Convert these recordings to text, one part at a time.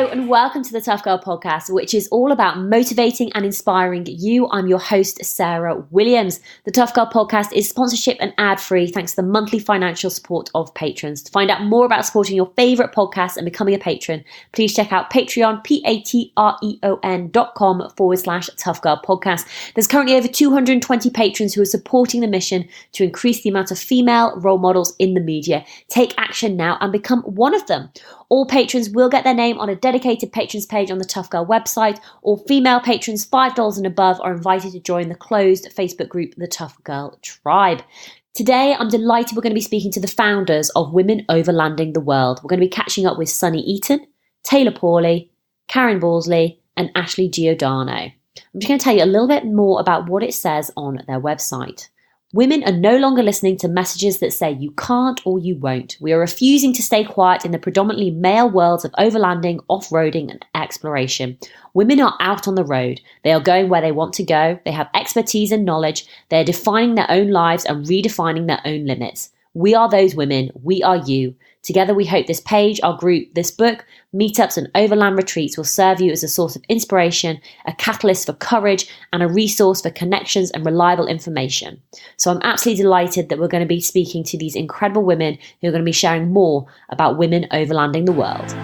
Hello and welcome to the Tough Girl Podcast, which is all about motivating and inspiring you. I'm your host, Sarah Williams. The Tough Girl Podcast is sponsorship and ad-free thanks to the monthly financial support of patrons. To find out more about supporting your favourite podcasts and becoming a patron, please check out Patreon, patreon.com/Tough Girl Podcast. There's currently over 220 patrons who are supporting the mission to increase the amount of female role models in the media. Take action now and become one of them. All patrons will get their name on a dedicated patrons page on the Tough Girl website. All female patrons $5 and above are invited to join the closed Facebook group, the Tough Girl Tribe. Today, I'm delighted we're going to be speaking to the founders of Women Overlanding the World. We're going to be catching up with Sunny Eaton, Taylor Pawley, Karen Balsley, and Ashley Giordano. I'm just going to tell you a little bit more about what it says on their website. Women are no longer listening to messages that say you can't or you won't. We are refusing to stay quiet in the predominantly male worlds of overlanding, off-roading and exploration. Women are out on the road. They are going where they want to go. They have expertise and knowledge. They are defining their own lives and redefining their own limits. We are those women. We are you. Together we hope this page, our group, this book, meetups and overland retreats will serve you as a source of inspiration, a catalyst for courage, and a resource for connections and reliable information. So I'm absolutely delighted that we're going to be speaking to these incredible women who are going to be sharing more about women overlanding the world.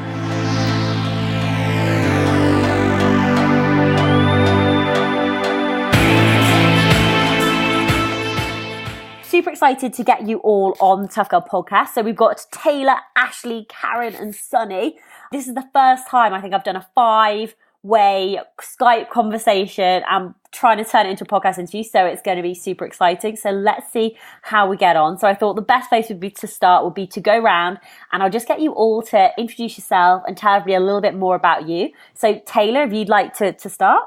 Super excited to get you all on the Tough Girl Podcast. So we've got Taylor, Ashley, Karen and Sunny. This is the first time I think I've done a 5-way Skype conversation. I'm trying to turn it into a podcast interview, so it's going to be super exciting. So let's see how we get on. So I thought the best place would be to go round, and I'll just get you all to introduce yourself and tell everybody a little bit more about you. So Taylor, if you'd like to start.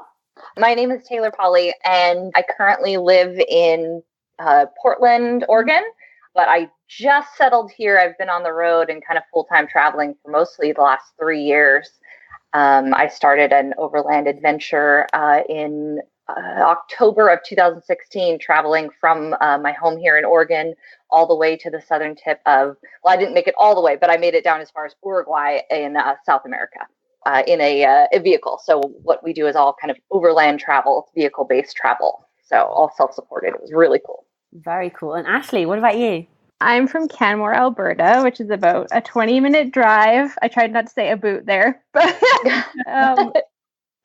My name is Taylor Pawley, and I currently live in Portland, Oregon, but I just settled here. I've been on the road and kind of full-time traveling for mostly the last 3 years. I started an overland adventure in October of 2016, traveling from my home here in Oregon all the way to the southern tip of, well, I didn't make it all the way, but I made it down as far as Uruguay in South America in a vehicle. So what we do is all kind of overland travel, vehicle-based travel. So all self-supported. It was really cool. Very cool. And Ashley, what about you? I'm from Canmore, Alberta, which is about a 20-minute drive. I tried not to say a boot there, but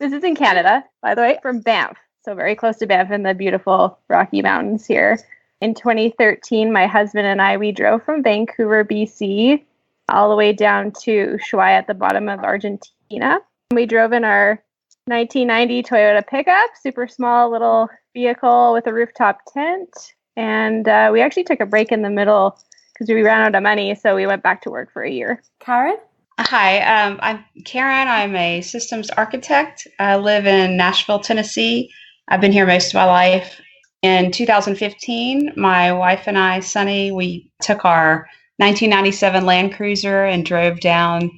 this is in Canada, by the way, from Banff. So very close to Banff in the beautiful Rocky Mountains here. In 2013, my husband and I, we drove from Vancouver, BC, all the way down to Ushuaia at the bottom of Argentina. We drove in our 1990 Toyota pickup, super small little vehicle with a rooftop tent. And we actually took a break in the middle because we ran out of money. So we went back to work for a year. Karen? Hi, I'm Karen. I'm a systems architect. I live in Nashville, Tennessee. I've been here most of my life. In 2015, my wife and I, Sunny, we took our 1997 Land Cruiser and drove down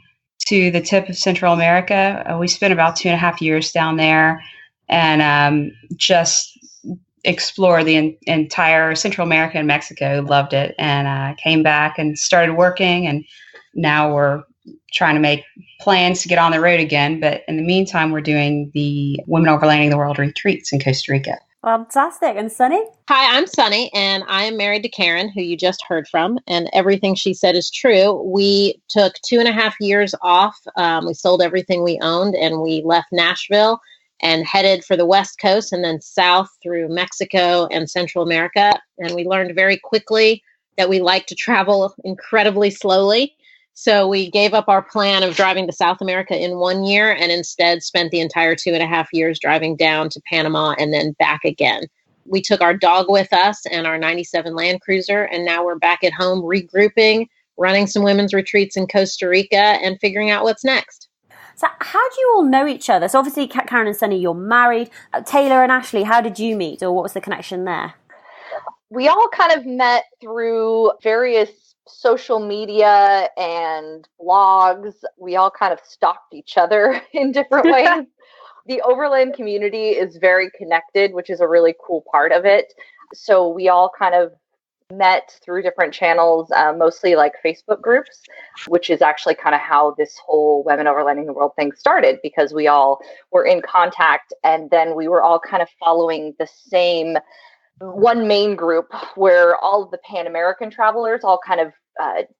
to the tip of Central America. We spent about 2.5 years down there and just explored the entire Central America and Mexico. Loved it, and came back and started working, and now we're trying to make plans to get on the road again. But in the meantime, we're doing the Women Overlanding the World retreats in Costa Rica. Fantastic. And Sunny? Hi, I'm Sunny, and I am married to Karen, who you just heard from, and everything she said is true. We took 2.5 years off. We sold everything we owned, and we left Nashville and headed for the West Coast and then south through Mexico and Central America. And we learned very quickly that we like to travel incredibly slowly. So we gave up our plan of driving to South America in 1 year and instead spent the entire 2.5 years driving down to Panama and then back again. We took our dog with us and our 97 Land Cruiser, and now we're back at home regrouping, running some women's retreats in Costa Rica and figuring out what's next. So how do you all know each other? So obviously, Karen and Sunny, you're married. Taylor and Ashley, how did you meet, or what was the connection there? We all kind of met through various social media and blogs. We all kind of stalked each other in different ways. The overland community is very connected, which is a really cool part of it. So we all kind of met through different channels, mostly like Facebook groups, which is actually kind of how this whole Women Overlanding the World thing started, because we all were in contact, and then we were all kind of following the same one main group where all of the Pan American travelers all kind of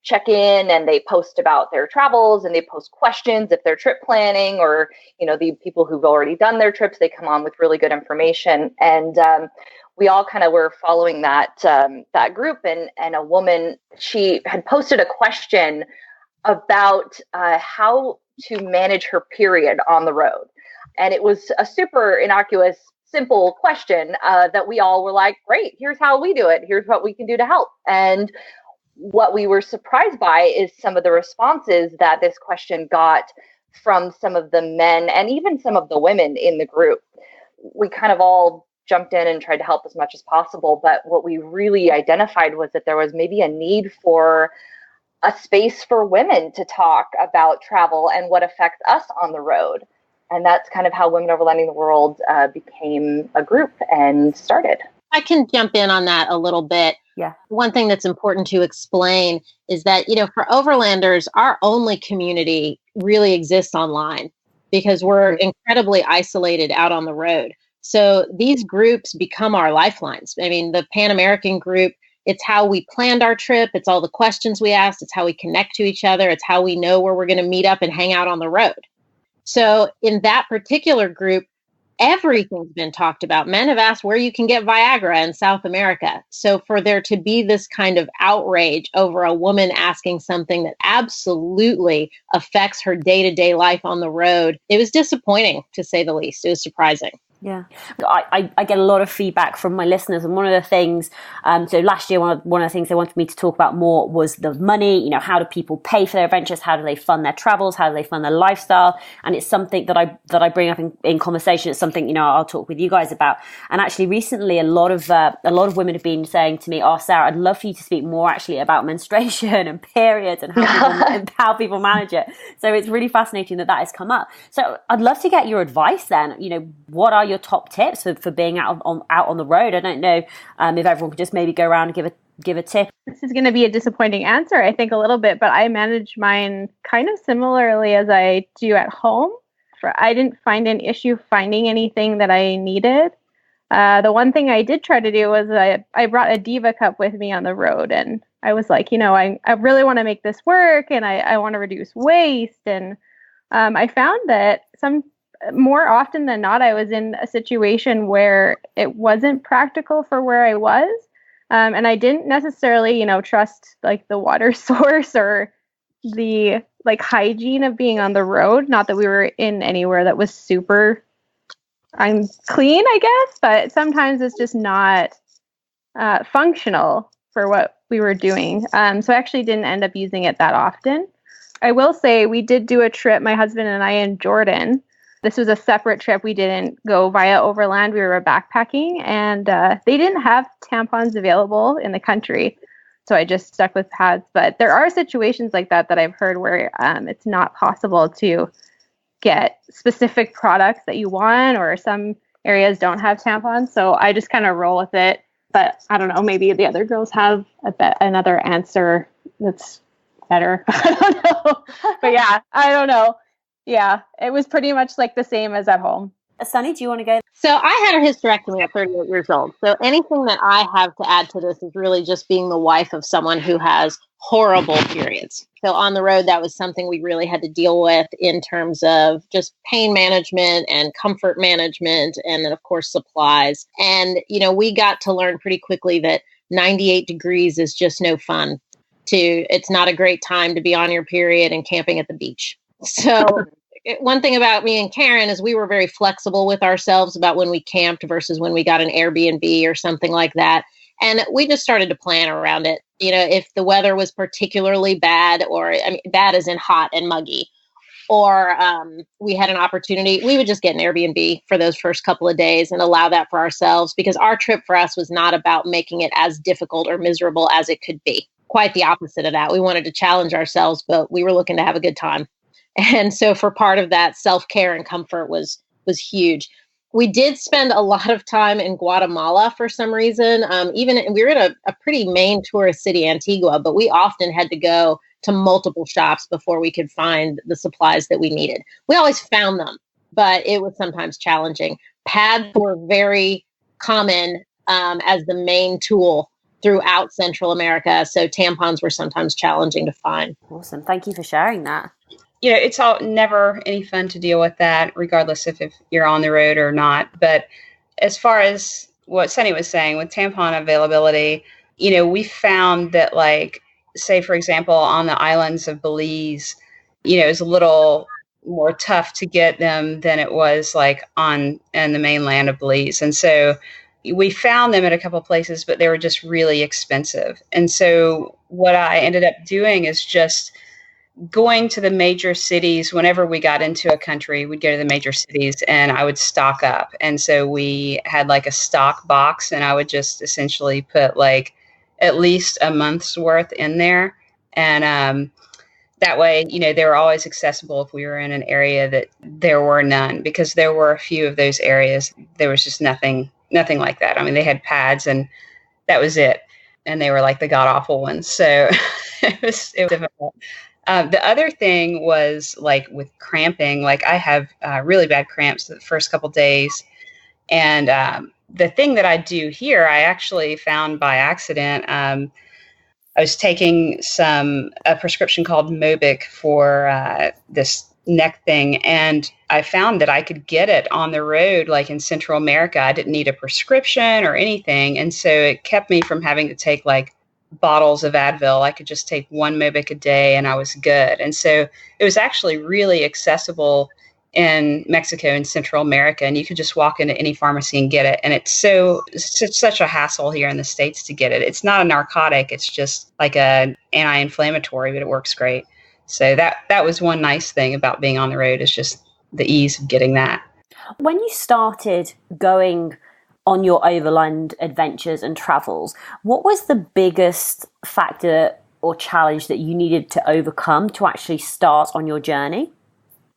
check in, and they post about their travels, and they post questions if they're trip planning, or the people who've already done their trips, they come on with really good information. And we all kind of were following that group, and a woman, she had posted a question about how to manage her period on the road, and it was a super innocuous, simple question that we all were like, great, here's how we do it, here's what we can do to help. And what we were surprised by is some of the responses that this question got from some of the men and even some of the women in the group. We kind of all jumped in and tried to help as much as possible, but what we really identified was that there was maybe a need for a space for women to talk about travel and what affects us on the road. And that's kind of how Women Overlanding the World became a group and started. I can jump in on that a little bit. Yeah. One thing that's important to explain is that, for overlanders, our only community really exists online because we're incredibly isolated out on the road. So these groups become our lifelines. I mean, the Pan American group, it's how we planned our trip. It's all the questions we asked. It's how we connect to each other. It's how we know where we're going to meet up and hang out on the road. So in that particular group, everything's been talked about. Men have asked where you can get Viagra in South America. So for there to be this kind of outrage over a woman asking something that absolutely affects her day-to-day life on the road, it was disappointing, to say the least. It was surprising. Yeah, I get a lot of feedback from my listeners, and one of the things, so last year, one of the things they wanted me to talk about more was the money. How do people pay for their adventures? How do they fund their travels? How do they fund their lifestyle? And it's something that I bring up in conversation. It's something I'll talk with you guys about. And actually, recently, a lot of women have been saying to me, "Oh, Sarah, I'd love for you to speak more actually about menstruation and periods and how people manage it." So it's really fascinating that has come up. So I'd love to get your advice then. What are your top tips for being out on the road? I don't know if everyone could just maybe go around and give a tip. This is going to be a disappointing answer, I think, a little bit, but I manage mine kind of similarly as I do at home. I didn't find an issue finding anything that I needed. The one thing I did try to do was I brought a Diva cup with me on the road, and I was like, I really want to make this work, and I want to reduce waste. And I found that more often than not, I was in a situation where it wasn't practical for where I was. And I didn't necessarily, trust like the water source or the like hygiene of being on the road. Not that we were in anywhere that was super clean, I guess, but sometimes it's just not functional for what we were doing. So I actually didn't end up using it that often. I will say we did do a trip, my husband and I, in Jordan. This was a separate trip. We didn't go via overland. We were backpacking, and they didn't have tampons available in the country. So I just stuck with pads. But there are situations like that I've heard where it's not possible to get specific products that you want, or some areas don't have tampons. So I just kind of roll with it. But I don't know, maybe the other girls have another answer that's better. I don't know. But yeah, I don't know. Yeah, it was pretty much like the same as at home. Sunny, do you want to go? So I had a hysterectomy at 38 years old. So anything that I have to add to this is really just being the wife of someone who has horrible periods. So on the road, that was something we really had to deal with in terms of just pain management and comfort management, and then of course supplies. And, we got to learn pretty quickly that 98 degrees is just no fun. It's not a great time to be on your period and camping at the beach. So one thing about me and Karen is we were very flexible with ourselves about when we camped versus when we got an Airbnb or something like that. And we just started to plan around it. If the weather was particularly bad, bad as in hot and muggy, or we had an opportunity, we would just get an Airbnb for those first couple of days and allow that for ourselves, because our trip for us was not about making it as difficult or miserable as it could be. Quite the opposite of that. We wanted to challenge ourselves, but we were looking to have a good time. And so for part of that, self-care and comfort was huge. We did spend a lot of time in Guatemala for some reason. We were in a pretty main tourist city, Antigua, but we often had to go to multiple shops before we could find the supplies that we needed. We always found them, but it was sometimes challenging. Pads were very common as the main tool throughout Central America, so tampons were sometimes challenging to find. Awesome. Thank you for sharing that. It's all never any fun to deal with that, regardless if you're on the road or not. But as far as what Sunny was saying with tampon availability, we found that, like, say, for example, on the islands of Belize, it was a little more tough to get them than it was like in the mainland of Belize. And so we found them at a couple of places, but they were just really expensive. And so what I ended up doing is just going to the major cities. Whenever we got into a country, we'd go to the major cities and I would stock up. And so we had like a stock box, and I would just essentially put like at least a month's worth in there. And that way, they were always accessible if we were in an area that there were none, because there were a few of those areas. There was just nothing like that. I mean, they had pads and that was it. And they were like the god awful ones. So it was difficult. The other thing was like with cramping, like I have really bad cramps the first couple days. And the thing that I do here, I actually found by accident. I was taking a prescription called Mobic for this neck thing. And I found that I could get it on the road, like in Central America. I didn't need a prescription or anything. And so it kept me from having to take like bottles of Advil. I could just take one Mobic a day and I was good. And so it was actually really accessible in Mexico and Central America. And you could just walk into any pharmacy and get it. And it's such a hassle here in the States to get it. It's not a narcotic. It's just like an anti-inflammatory, but it works great. So that was one nice thing about being on the road, is just the ease of getting that. When you started going on your overland adventures and travels, what was the biggest factor or challenge that you needed to overcome to actually start on your journey?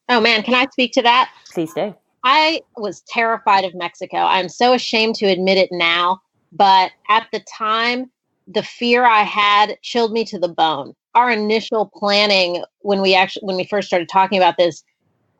Oh man, can I speak to that? Please do. I was terrified of Mexico. I'm so ashamed to admit it now, but at the time, the fear I had chilled me to the bone. Our initial planning when we first started talking about this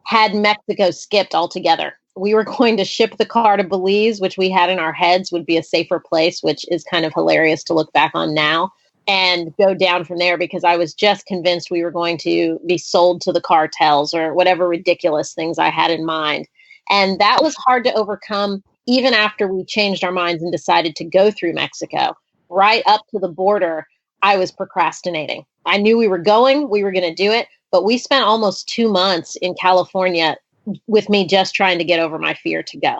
had Mexico skipped altogether. We were going to ship the car to Belize, which we had in our heads would be a safer place, which is kind of hilarious to look back on now, and go down from there, because I was just convinced we were going to be sold to the cartels or whatever ridiculous things I had in mind. And that was hard to overcome even after we changed our minds and decided to go through Mexico. Right up to the border, I was procrastinating. I knew we were going to do it, but we spent almost 2 months in California with me just trying to get over my fear to go.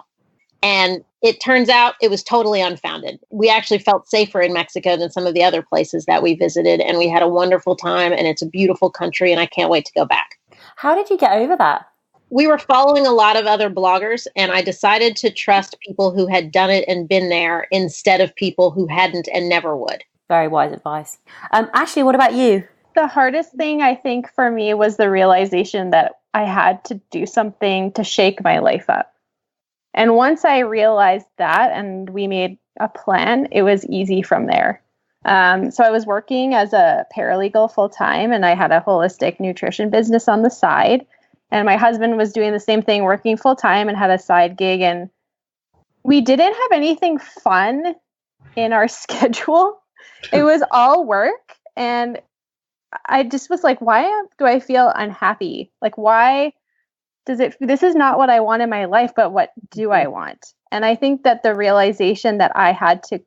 And it turns out it was totally unfounded. We actually felt safer in Mexico than some of the other places that we visited, and we had a wonderful time, and it's a beautiful country, and I can't wait to go back. How did you get over that? We were following a lot of other bloggers, and I decided to trust people who had done it and been there instead of people who hadn't and never would. Very wise advice. Ashley, what about you? The hardest thing, I think, for me was the realization that I had to do something to shake my life up. And once I realized that and we made a plan, it was easy from there. So I was working as a paralegal full time, and I had a holistic nutrition business on the side. And my husband was doing the same thing, working full time, and had a side gig. And we didn't have anything fun in our schedule. It was all work. And I just was like, why do I feel unhappy? Like, why this is not what I want in my life, but what do I want? And I think that the realization that I had to,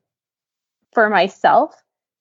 for myself,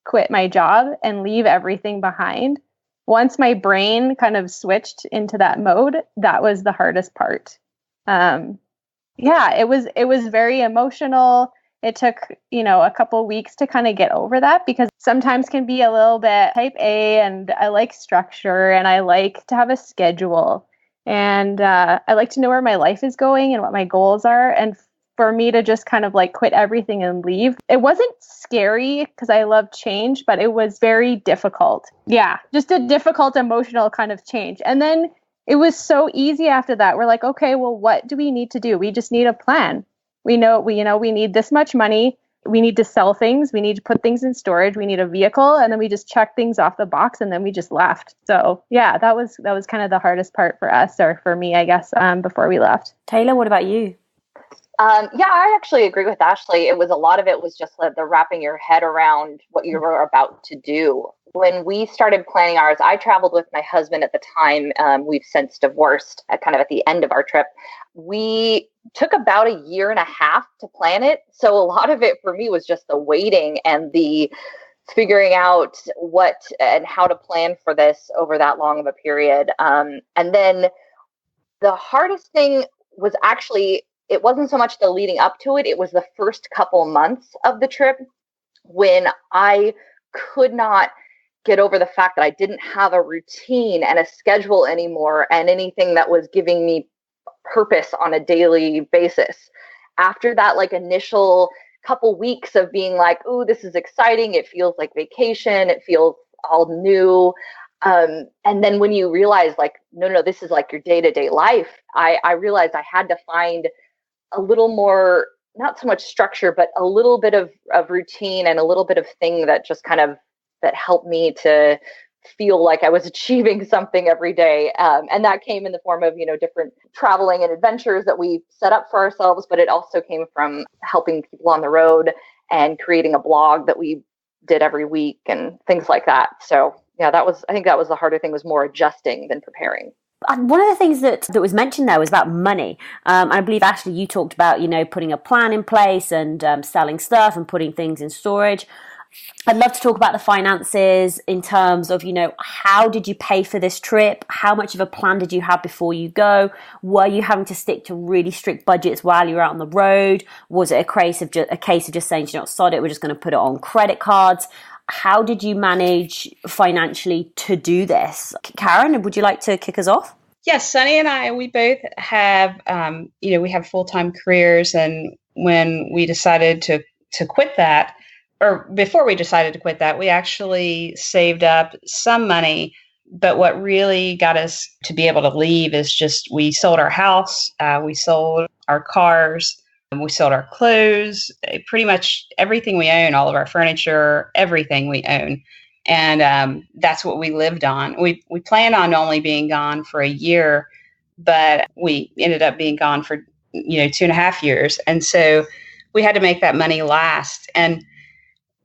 quit my job and leave everything behind. Once my brain kind of switched into that mode, that was the hardest part. It was very emotional. It took, a couple weeks to kind of get over that, because sometimes can be a little bit type A, and I like structure and I like to have a schedule, and I like to know where my life is going and what my goals are. And for me to just kind of like quit everything and leave, it wasn't scary because I love change, but it was very difficult. Yeah, just a difficult emotional kind of change. And then it was so easy after that. We're like, okay, well, what do we need to do? We just need a plan. We need this much money. We need to sell things. We need to put things in storage. We need a vehicle. And then we just checked things off the box and then we just left. So yeah, that was kind of the hardest part for us, or for me, I guess, before we left. Taylor, what about you? Yeah, I actually agree with Ashley. A lot of it was just the wrapping your head around what you were about to do. When we started planning ours, I traveled with my husband at the time. We've since divorced at the end of our trip. We took about a year and a half to plan it. So a lot of it for me was just the waiting and the figuring out what and how to plan for this over that long of a period. And then the hardest thing was actually, it wasn't so much the leading up to it. It was the first couple months of the trip when I could not get over the fact that I didn't have a routine and a schedule anymore and anything that was giving me purpose on a daily basis. After that, initial couple weeks of being like, "Ooh, this is exciting. It feels like vacation. It feels all new." And then when you realize no, this is your day-to-day life, I realized I had to find a little more, not so much structure, but a little bit of routine and a little bit of thing that just that helped me to feel like I was achieving something every day. And that came in the form of, different traveling and adventures that we set up for ourselves, but it also came from helping people on the road and creating a blog that we did every week and things like that. So yeah, I think that was the harder thing, was more adjusting than preparing. One of the things that was mentioned there was about money. I believe, Ashley, you talked about, putting a plan in place and selling stuff and putting things in storage. I'd love to talk about the finances in terms of, how did you pay for this trip? How much of a plan did you have before you go? Were you having to stick to really strict budgets while you were out on the road? Was it a case of just saying, sod it, we're just going to put it on credit cards? How did you manage financially to do this? Karen, would you like to kick us off? Yes, Sunny and I, we both have, we have full-time careers. And when we decided to quit that, or before we decided to quit that, we actually saved up some money. But what really got us to be able to leave is just, we sold our house, we sold our cars, we sold our clothes, pretty much everything we own, all of our furniture, everything we own. And that's what we lived on. We planned on only being gone for a year, but we ended up being gone for 2.5 years. And so we had to make that money last. And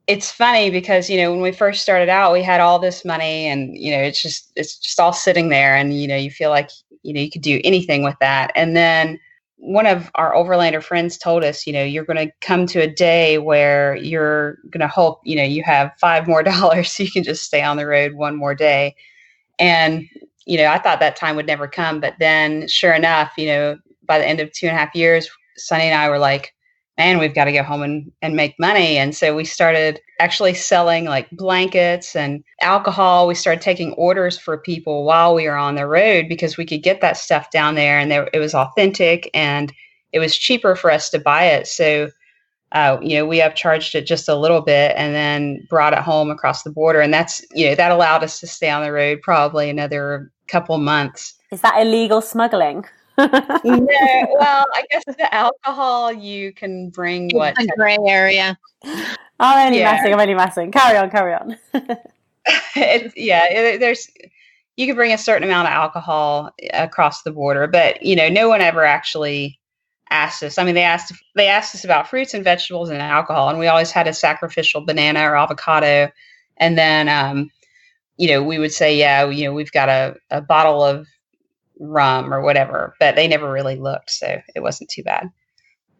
it's funny because, when we first started out, we had all this money and, it's just all sitting there and, you feel like, you could do anything with that. And then one of our overlander friends told us, you're going to come to a day where you're going to hope, you have $5 more so you can just stay on the road one more day. And, I thought that time would never come. But then sure enough, by the end of 2.5 years, Sunny and I were like, man, we've got to go home and make money. And so we started actually selling blankets and alcohol. We started taking orders for people while we were on the road because we could get that stuff down there and it was authentic and it was cheaper for us to buy it. So, we upcharged it just a little bit and then brought it home across the border. And that's, that allowed us to stay on the road probably another couple months. Is that illegal smuggling? No, well, I guess the alcohol you can bring what a gray area. I'm only messing. Carry on. There's you can bring a certain amount of alcohol across the border, but no one ever actually asked us. I mean, they asked us about fruits and vegetables and alcohol, and we always had a sacrificial banana or avocado, and then we would say, we've got a bottle of rum or whatever, but they never really looked, so it wasn't too bad.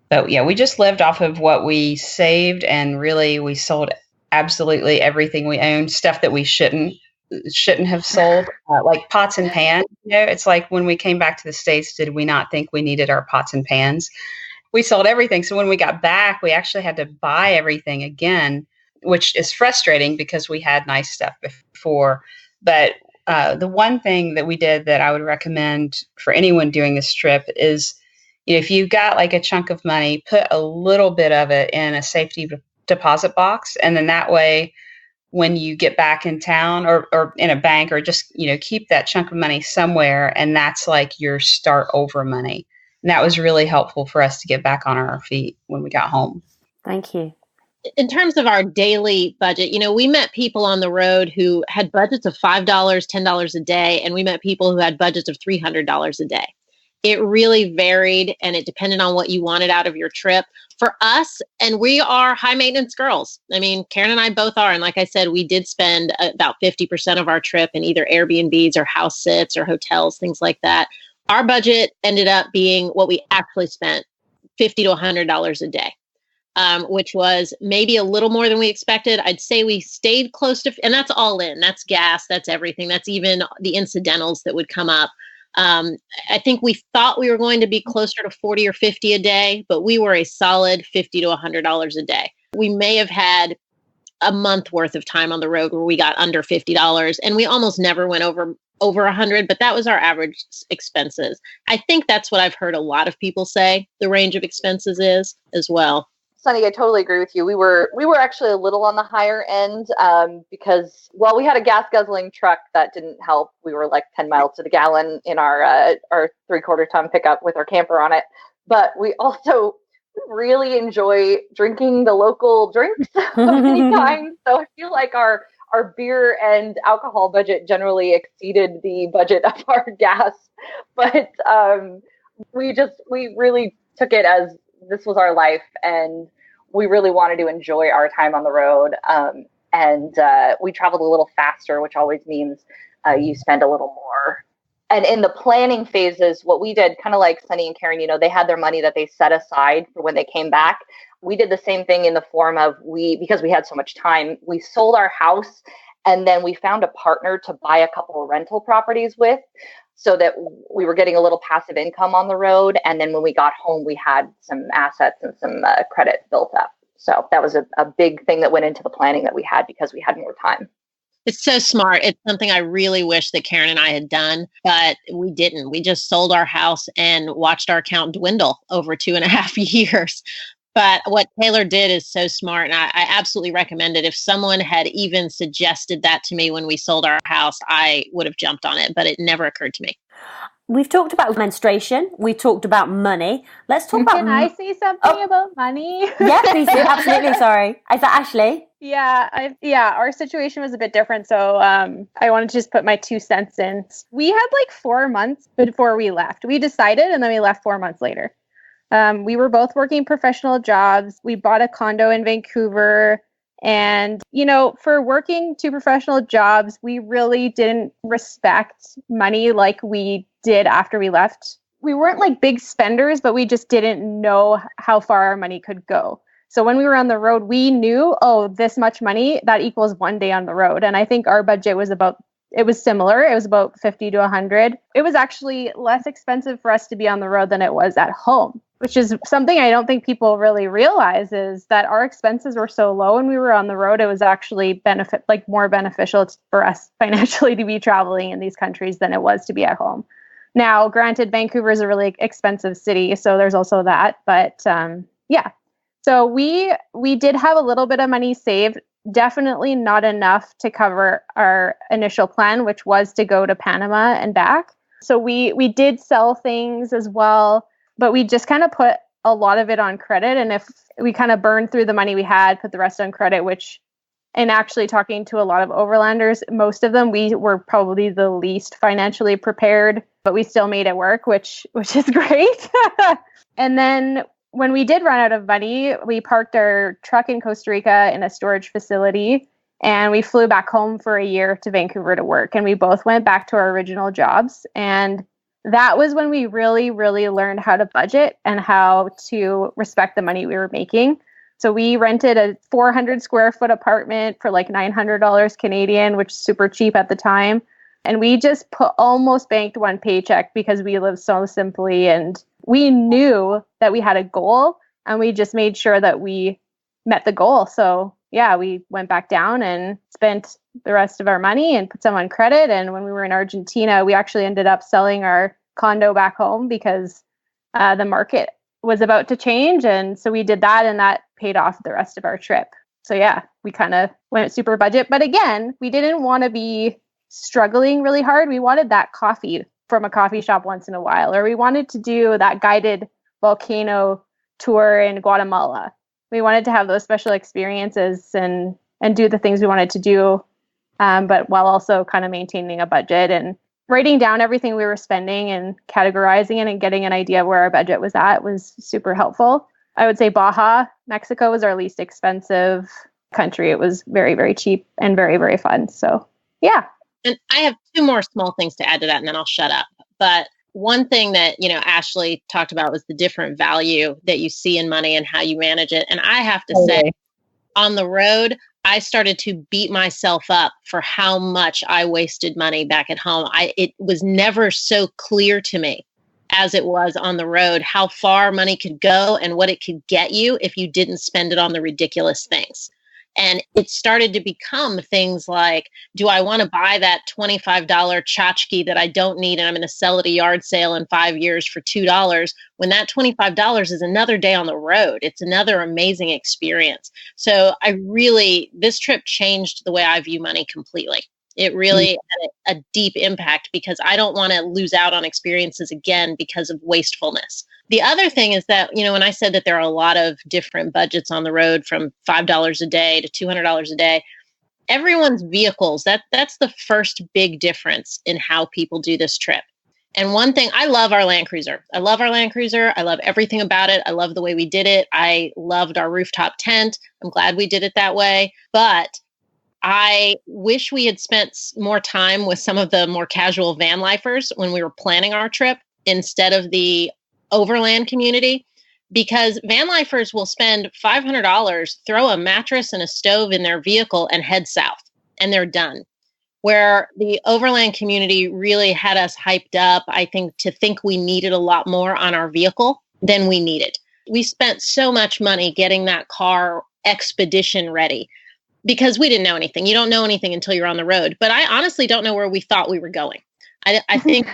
But yeah, we just lived off of what we saved, and really we sold absolutely everything we owned, stuff that we shouldn't have sold, like pots and pans. It's like when we came back to the States, did we not think we needed our pots and pans? We sold everything. So when we got back, we actually had to buy everything again, which is frustrating because we had nice stuff before. But the one thing that we did that I would recommend for anyone doing this trip is, if you've got a chunk of money, put a little bit of it in a safety deposit box. And then that way, when you get back in town or in a bank, or just, keep that chunk of money somewhere. And that's like your start over money. And that was really helpful for us to get back on our feet when we got home. Thank you. In terms of our daily budget, we met people on the road who had budgets of $5, $10 a day, and we met people who had budgets of $300 a day. It really varied, and it depended on what you wanted out of your trip. For us, and we are high maintenance girls. I mean, Karen and I both are. And like I said, we did spend about 50% of our trip in either Airbnbs or house sits or hotels, things like that. Our budget ended up being what we actually spent, $50 to $100 a day. Which was maybe a little more than we expected. I'd say we stayed close to, and that's all in. That's gas, that's everything. That's even the incidentals that would come up. I think we thought we were going to be closer to 40 or 50 a day, but we were a solid $50 to $100 a day. We may have had a month worth of time on the road where we got under $50, and we almost never went over 100, but that was our average expenses. I think that's what I've heard a lot of people say the range of expenses is as well. Sunny, I totally agree with you. We were actually a little on the higher end because while we had a gas guzzling truck, that didn't help. We were like 10 miles to the gallon in our 3/4 ton pickup with our camper on it. But we also really enjoy drinking the local drinks of any kind. So I feel like our beer and alcohol budget generally exceeded the budget of our gas. But we really took it as this was our life, and we really wanted to enjoy our time on the road. And we traveled a little faster, which always means you spend a little more. And in the planning phases, what we did, kind of like Sunny and Karen, they had their money that they set aside for when they came back. We did the same thing in the form of because we had so much time, we sold our house, and then we found a partner to buy a couple of rental properties with, so that we were getting a little passive income on the road. And then when we got home, we had some assets and some credit built up. So that was a big thing that went into the planning that we had because we had more time. It's so smart. It's something I really wish that Karen and I had done, but we didn't. We just sold our house and watched our account dwindle over 2.5 years. But what Taylor did is so smart, and I absolutely recommend it. If someone had even suggested that to me when we sold our house, I would have jumped on it, but it never occurred to me. We've talked about menstruation. We talked about money. Let's talk about... Can I say something about money? Yeah, please do. Absolutely. Sorry. Is that Ashley? Yeah, our situation was a bit different. So I wanted to just put my 2 cents in. We had like 4 months before we left. We decided, and then we left 4 months later. We were both working professional jobs. We bought a condo in Vancouver. And, for working 2 professional jobs, we really didn't respect money like we did after we left. We weren't like big spenders, but we just didn't know how far our money could go. So when we were on the road, we knew, this much money, that equals 1 day on the road. And I think our budget was similar. It was about 50 to 100. It was actually less expensive for us to be on the road than it was at home, which is something I don't think people really realize, is that our expenses were so low when we were on the road. It was actually more beneficial for us financially to be traveling in these countries than it was to be at home. Now, granted, Vancouver is a really expensive city, so there's also that. But yeah, so we did have a little bit of money saved. Definitely not enough to cover our initial plan, which was to go to Panama and back. So we did sell things as well, but we just kind of put a lot of it on credit. And if we kind of burned through the money we had, put the rest on credit, and actually talking to a lot of overlanders, most of them, we were probably the least financially prepared, but we still made it work, which is great. And then when we did run out of money, we parked our truck in Costa Rica in a storage facility, and we flew back home for a year to Vancouver to work. And we both went back to our original jobs. And that was when we really, really learned how to budget and how to respect the money we were making. So we rented a 400 square foot apartment for like $900 Canadian, which is super cheap at the time. And we just almost banked 1 paycheck because we lived so simply, and we knew that we had a goal, and we just made sure that we met the goal. So yeah, we went back down and spent the rest of our money and put some on credit. And when we were in Argentina, we actually ended up selling our condo back home because the market was about to change. And so we did that, and that paid off the rest of our trip. So yeah, we kind of went super budget. But again, we didn't want to be struggling really hard. We wanted that coffee from a coffee shop once in a while, or we wanted to do that guided volcano tour in Guatemala. We wanted to have those special experiences and do the things we wanted to do, but while also kind of maintaining a budget and writing down everything we were spending and categorizing it and getting an idea of where our budget was at was super helpful. I would say Baja, Mexico was our least expensive country. It was very, very cheap and very, very fun. So yeah. And I have two more small things to add to that, and then I'll shut up. But one thing that, Ashley talked about was the different value that you see in money and how you manage it. And I have to say, on the road, I started to beat myself up for how much I wasted money back at home. It was never so clear to me as it was on the road, how far money could go and what it could get you if you didn't spend it on the ridiculous things. And it started to become things like, do I want to buy that $25 tchotchke that I don't need and I'm going to sell at a yard sale in 5 years for $2, when that $25 is another day on the road? It's another amazing experience. So this trip changed the way I view money completely. It really had a deep impact because I don't want to lose out on experiences again because of wastefulness. The other thing is that, when I said that there are a lot of different budgets on the road from $5 a day to $200 a day, everyone's vehicles, that's the first big difference in how people do this trip. And one thing, I love our Land Cruiser. I love everything about it. I love the way we did it. I loved our rooftop tent. I'm glad we did it that way. But I wish we had spent more time with some of the more casual van lifers when we were planning our trip instead of the overland community, because van lifers will spend $500, throw a mattress and a stove in their vehicle and head south, and they're done. Where the overland community really had us hyped up, I think, to think we needed a lot more on our vehicle than we needed. We spent so much money getting that car expedition ready because we didn't know anything. You don't know anything until you're on the road. But I honestly don't know where we thought we were going. I think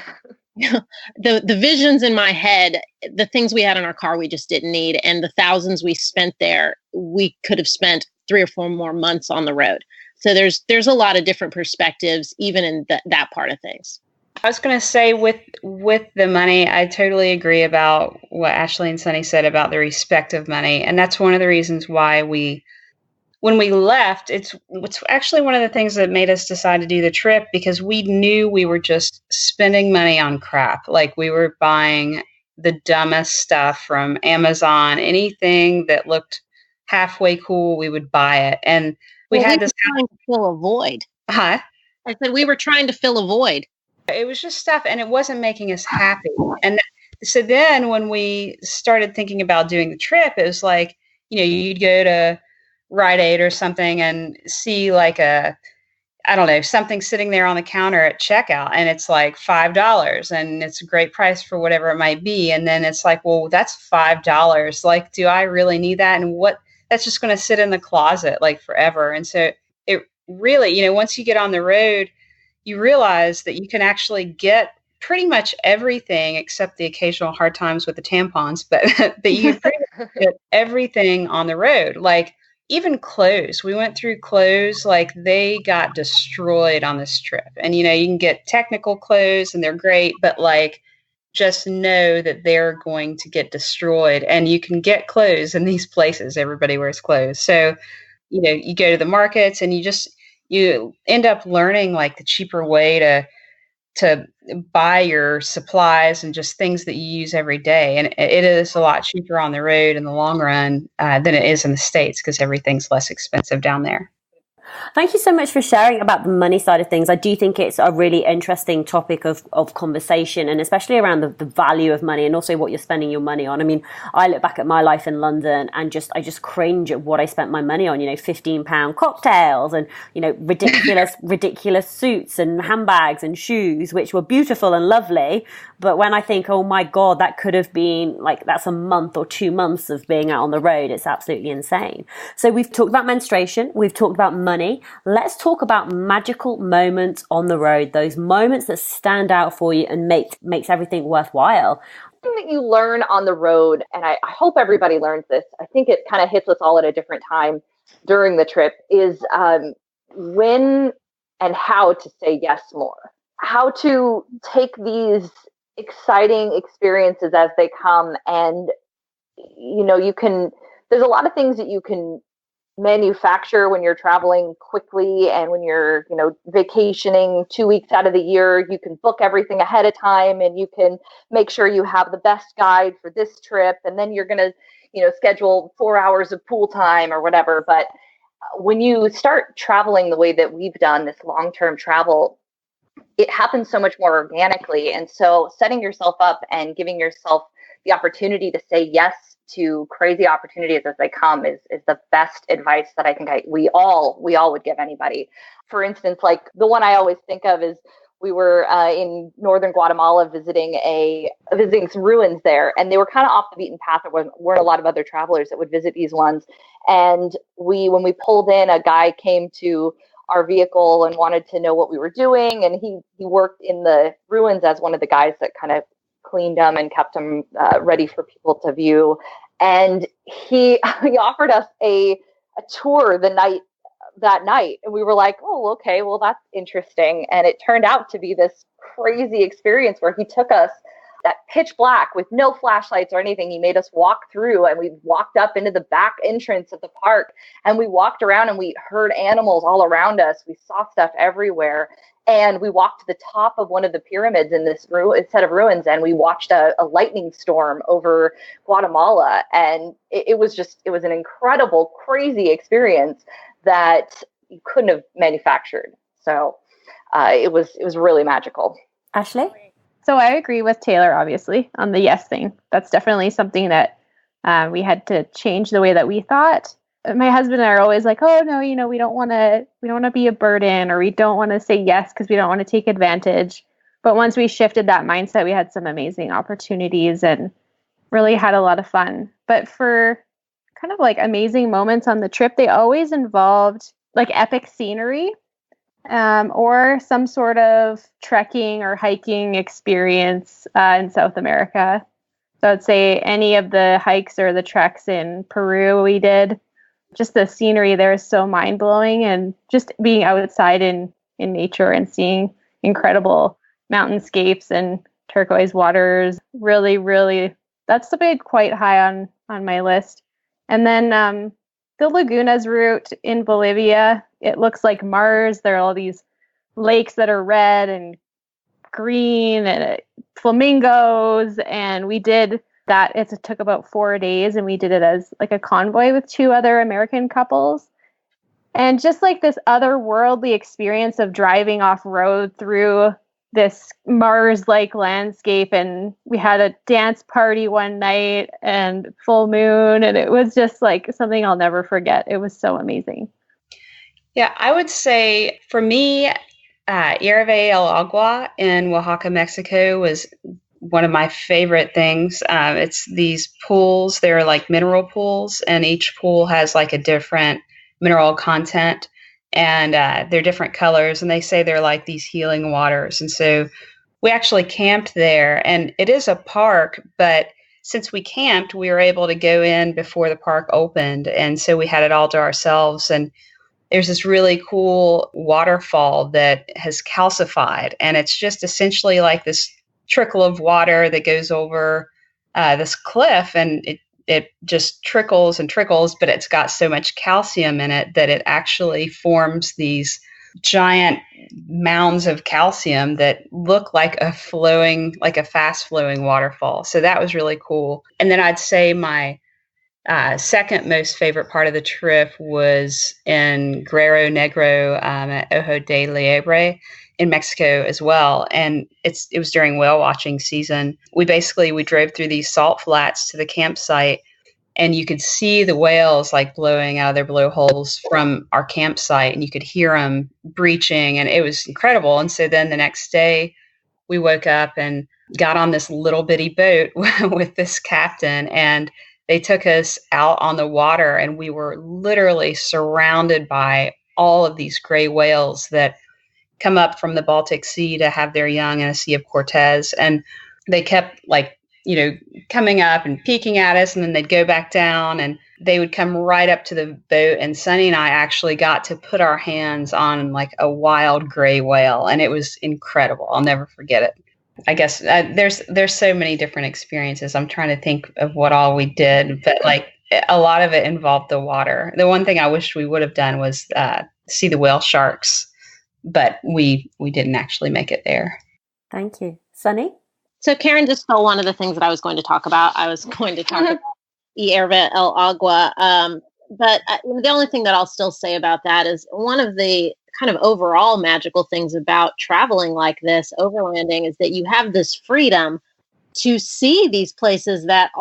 the visions in my head, the things we had in our car, we just didn't need. And the thousands we spent there, we could have spent 3 or 4 more months on the road. So there's a lot of different perspectives, even in that part of things. I was going to say with the money, I totally agree about what Ashley and Sunny said about the respect of money. And that's one of the reasons why when we left, it's actually one of the things that made us decide to do the trip, because we knew we were just spending money on crap. Like, we were buying the dumbest stuff from Amazon. Anything that looked halfway cool, we would buy it. And we were trying to fill a void. Huh? I said we were trying to fill a void. It was just stuff, and it wasn't making us happy. And so then when we started thinking about doing the trip, it was like, you'd go to Rite Aid or something and see like something sitting there on the counter at checkout, and it's like $5, and it's a great price for whatever it might be. And then it's like, well, that's $5. Like, do I really need that? And that's just going to sit in the closet like forever. And so it really, once you get on the road, you realize that you can actually get pretty much everything except the occasional hard times with the tampons, but that you can pretty much get everything on the road. Like, even clothes. We went through clothes, like they got destroyed on this trip. And, you can get technical clothes and they're great, but like, just know that they're going to get destroyed. And you can get clothes in these places. Everybody wears clothes. So, you go to the markets and you end up learning like the cheaper way to buy your supplies and just things that you use every day. And it is a lot cheaper on the road in the long run than it is in the States, because everything's less expensive down there. Thank you so much for sharing about the money side of things. I do think it's a really interesting topic of conversation, and especially around the value of money and also what you're spending your money on. I mean, I look back at my life in London and I just cringe at what I spent my money on, £15 cocktails and, ridiculous suits and handbags and shoes, which were beautiful and lovely. But when I think, oh my God, that could have been like, that's a month or 2 months of being out on the road. It's absolutely insane. So we've talked about menstruation. We've talked about money. Let's talk about magical moments on the road, those moments that stand out for you and makes everything worthwhile. Something that you learn on the road, and I hope everybody learns this. I think it kind of hits us all at a different time. during the trip is when and how to say yes more, how to take these exciting experiences as they come. And, there's a lot of things that you can manufacture when you're traveling quickly, and when you're vacationing 2 weeks out of the year. You can book everything ahead of time, and you can make sure you have the best guide for this trip, and then you're going to schedule 4 hours of pool time or whatever. But when you start traveling the way that we've done, this long-term travel, it happens so much more organically. And so setting yourself up and giving yourself the opportunity to say yes to crazy opportunities as they come is the best advice that I think we all would give anybody. For instance, like the one I always think of is we were in northern Guatemala visiting some ruins there, and they were kind of off the beaten path. There weren't a lot of other travelers that would visit these ones. And when we pulled in, a guy came to our vehicle and wanted to know what we were doing, and he worked in the ruins as one of the guys that kind of cleaned them and kept them ready for people to view. And he offered us a tour that night, and we were like, oh, okay, well, that's interesting. And it turned out to be this crazy experience where he took us at pitch black with no flashlights or anything. He made us walk through, and we walked up into the back entrance of the park, and we walked around, and we heard animals all around us. We saw stuff everywhere. And we walked to the top of one of the pyramids in this set of ruins, and we watched a lightning storm over Guatemala. And it was an incredible, crazy experience that you couldn't have manufactured. So it was really magical. Ashley? So I agree with Taylor, obviously, on the yes thing. That's definitely something that we had to change the way that we thought. My husband and I are always like, oh no, we don't want to be a burden, or we don't want to say yes because we don't want to take advantage. But once we shifted that mindset, we had some amazing opportunities and really had a lot of fun. But for kind of like amazing moments on the trip, they always involved like epic scenery, or some sort of trekking or hiking experience in South America. So I'd say any of the hikes or the treks in Peru we did. Just the scenery there is so mind-blowing, and just being outside in nature and seeing incredible mountainscapes and turquoise waters, really, really, that's something quite high on my list. And then the Lagunas route in Bolivia, it looks like Mars. There are all these lakes that are red and green and flamingos, and we did that. It took about 4 days, and we did it as like a convoy with 2 other American couples. And just like this otherworldly experience of driving off road through this Mars-like landscape. And we had a dance party one night and full moon, and it was just like something I'll never forget. It was so amazing. Yeah, I would say for me, Hierve el Agua in Oaxaca, Mexico was one of my favorite things. It's these pools. They're like mineral pools, and each pool has like a different mineral content, and they're different colors, and they say they're like these healing waters. And so we actually camped there, and it is a park, but since we camped, we were able to go in before the park opened, and so we had it all to ourselves. And there's this really cool waterfall that has calcified, and it's just essentially like this trickle of water that goes over this cliff, and it just trickles and trickles, but it's got so much calcium in it that it actually forms these giant mounds of calcium that look like a fast flowing waterfall. So that was really cool. And then I'd say my second most favorite part of the trip was in Guerrero Negro at Ojo de Liebre in Mexico as well. And it was during whale watching season. We drove through these salt flats to the campsite, and you could see the whales like blowing out of their blowholes from our campsite, and you could hear them breaching, and it was incredible. And so then the next day we woke up and got on this little bitty boat with this captain, and they took us out on the water, and we were literally surrounded by all of these gray whales that come up from the Baltic Sea to have their young in a Sea of Cortez. And they kept coming up and peeking at us, and then they'd go back down. And they would come right up to the boat, and Sunny and I actually got to put our hands on like a wild gray whale, and it was incredible. I'll never forget it. I guess there's so many different experiences. I'm trying to think of what all we did, but like a lot of it involved the water. The one thing I wish we would have done was see the whale sharks, but we didn't actually make it there. Thank you. Sunny? So Karen just stole one of the things that I was going to talk about. I was going to talk about Hierba el Agua. But the only thing that I'll still say about that is one of the kind of overall magical things about traveling like this, overlanding, is that you have this freedom to see these places that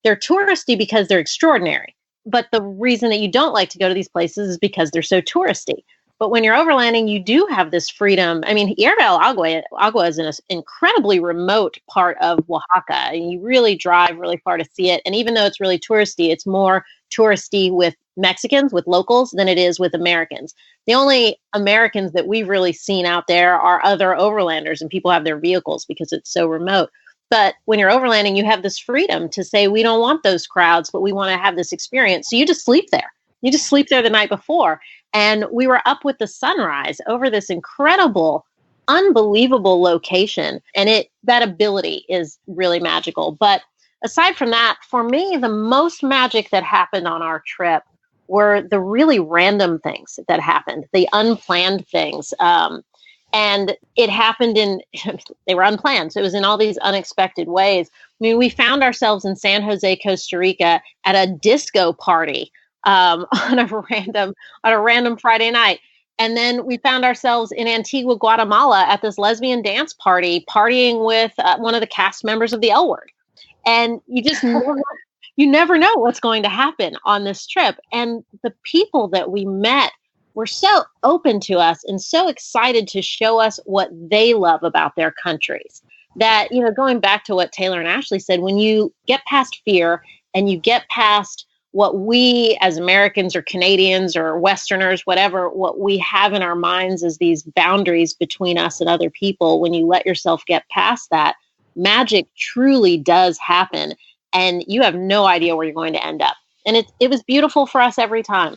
they're touristy because they're extraordinary. But the reason that you don't like to go to these places is because they're so touristy. But when you're overlanding, you do have this freedom. I mean, Hierba el Agua is in an incredibly remote part of Oaxaca, and you really drive really far to see it. And even though it's really touristy, it's more touristy with Mexicans, with locals, than it is with Americans. The only Americans that we've really seen out there are other overlanders, and people have their vehicles because it's so remote. But when you're overlanding, you have this freedom to say, we don't want those crowds, but we want to have this experience. So you just sleep there. You just sleep there the night before. And we were up with the sunrise over this incredible, unbelievable location. And that ability is really magical. But aside from that, for me, the most magic that happened on our trip were the really random things that happened, the unplanned things. And it happened they were unplanned. So it was in all these unexpected ways. I mean, we found ourselves in San Jose, Costa Rica at a disco party on a random Friday night. And then we found ourselves in Antigua, Guatemala at this lesbian dance party, partying with one of the cast members of the L Word. And you never know what's going to happen on this trip. And the people that we met were so open to us and so excited to show us what they love about their countries. That, going back to what Taylor and Ashley said, when you get past fear and you get past what we as Americans or Canadians or Westerners, whatever, what we have in our minds as these boundaries between us and other people, when you let yourself get past that, magic truly does happen. And you have no idea where you're going to end up. And it was beautiful for us every time.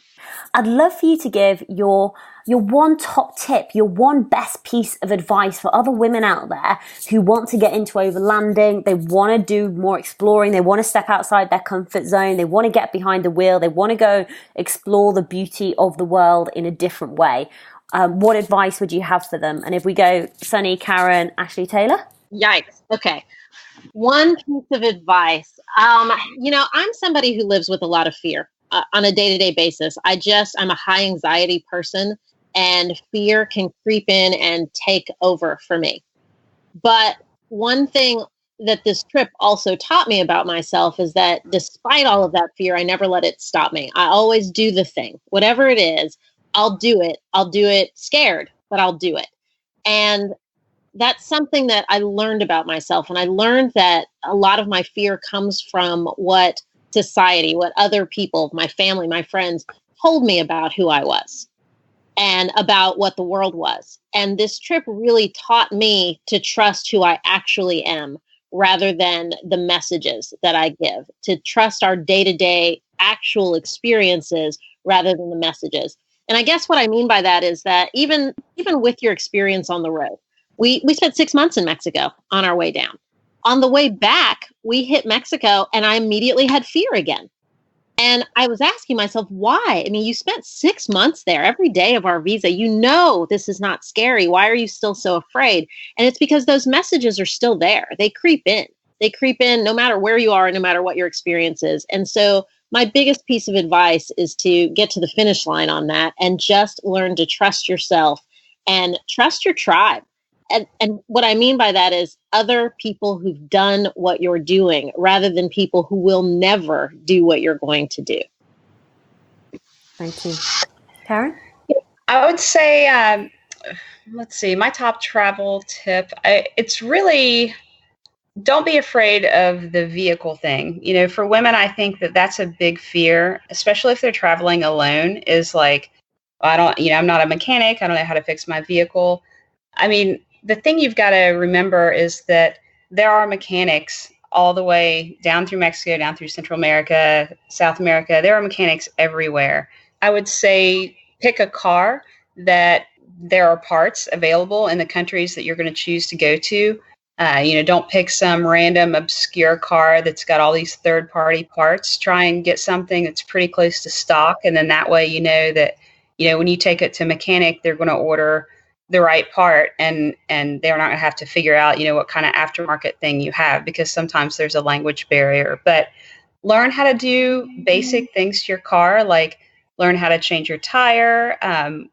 I'd love for you to give your one top tip, your one best piece of advice for other women out there who want to get into overlanding. They want to do more exploring. They want to step outside their comfort zone. They want to get behind the wheel. They want to go explore the beauty of the world in a different way. What advice would you have for them? And if we go Sunny, Karen, Ashley, Taylor? Yikes. Okay. One piece of advice. I'm somebody who lives with a lot of fear on a day-to-day basis. I'm a high anxiety person, and fear can creep in and take over for me. But one thing that this trip also taught me about myself is that despite all of that fear, I never let it stop me. I always do the thing. Whatever it is, I'll do it. I'll do it scared, but I'll do it. And that's something that I learned about myself. And I learned that a lot of my fear comes from what society, what other people, my family, my friends told me about who I was and about what the world was. And this trip really taught me to trust who I actually am rather than the messages that I give, to trust our day-to-day actual experiences rather than the messages. And I guess what I mean by that is that even with your experience on the road, we spent 6 months in Mexico on our way down. On the way back, we hit Mexico and I immediately had fear again. And I was asking myself, why? I mean, you spent 6 months there every day of our visa. This is not scary. Why are you still so afraid? And it's because those messages are still there. They creep in. No matter where you are, no matter what your experience is. And so my biggest piece of advice is to get to the finish line on that and just learn to trust yourself and trust your tribe. And what I mean by that is other people who've done what you're doing rather than people who will never do what you're going to do. Thank you. Karen? I would say, let's see, my top travel tip, it's really, don't be afraid of the vehicle thing. For women, I think that's a big fear, especially if they're traveling alone, is like, I'm not a mechanic. I don't know how to fix my vehicle. I mean, the thing you've got to remember is that there are mechanics all the way down through Mexico, down through Central America, South America. There are mechanics everywhere. I would say pick a car that there are parts available in the countries that you're going to choose to go to. Don't pick some random obscure car that's got all these third-party parts. Try and get something that's pretty close to stock, and then that way you know that when you take it to a mechanic, they're going to order the right part, and they're not going to have to figure out what kind of aftermarket thing you have, because sometimes there's a language barrier. But learn how to do basic things to your car, like learn how to change your tire,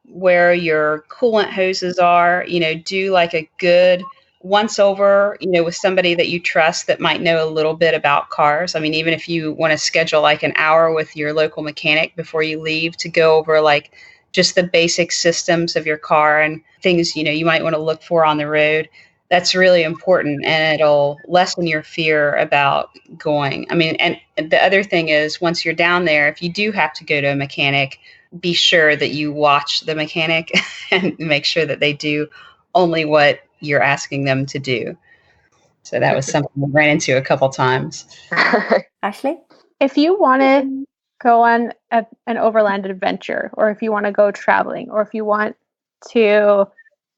where your coolant hoses are. Do like a good once over, with somebody that you trust that might know a little bit about cars. I mean, even if you want to schedule like an hour with your local mechanic before you leave to go over like just the basic systems of your car and things, you might want to look for on the road. That's really important, and it'll lessen your fear about going. I mean, and the other thing is, once you're down there, if you do have to go to a mechanic, be sure that you watch the mechanic and make sure that they do only what you're asking them to do. So that was something we ran into a couple times. Ashley? If you want to go on an overland adventure, or if you want to go traveling, or if you want to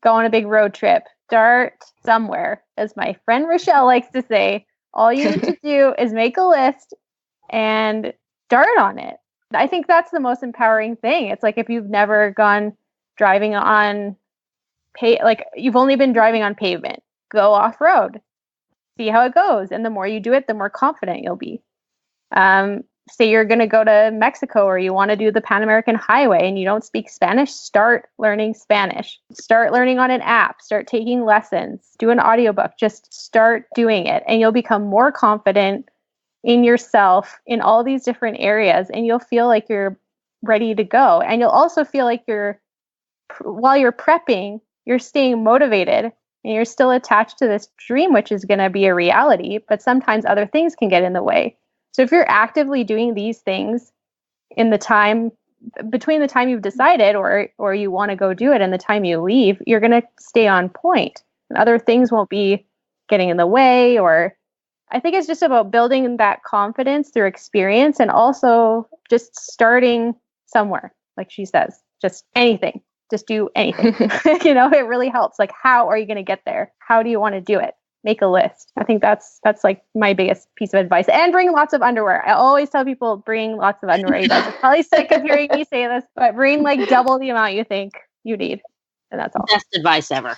go on a big road trip, start somewhere. As my friend Rochelle likes to say, all you need to do is make a list and start on it. I think that's the most empowering thing. It's like if you've never gone driving on you've only been driving on pavement, go off road, see how it goes. And the more you do it, the more confident you'll be. Say you're going to go to Mexico, or you want to do the Pan American Highway and you don't speak Spanish, start learning Spanish. Start learning on an app, start taking lessons, do an audiobook, just start doing it. And you'll become more confident in yourself in all these different areas, and you'll feel like you're ready to go. And you'll also feel like while you're prepping, you're staying motivated and you're still attached to this dream, which is going to be a reality, but sometimes other things can get in the way. So if you're actively doing these things in the time between the time you've decided or you want to go do it and the time you leave, you're going to stay on point, and other things won't be getting in the way. Or I think it's just about building that confidence through experience, and also just starting somewhere. Like she says, just anything. Just do anything. It really helps. Like, how are you going to get there? How do you want to do it? Make a list. I think that's like my biggest piece of advice. And bring lots of underwear. I always tell people, bring lots of underwear. You guys are probably sick of hearing me say this, but bring like double the amount you think you need. And that's all. Best advice ever.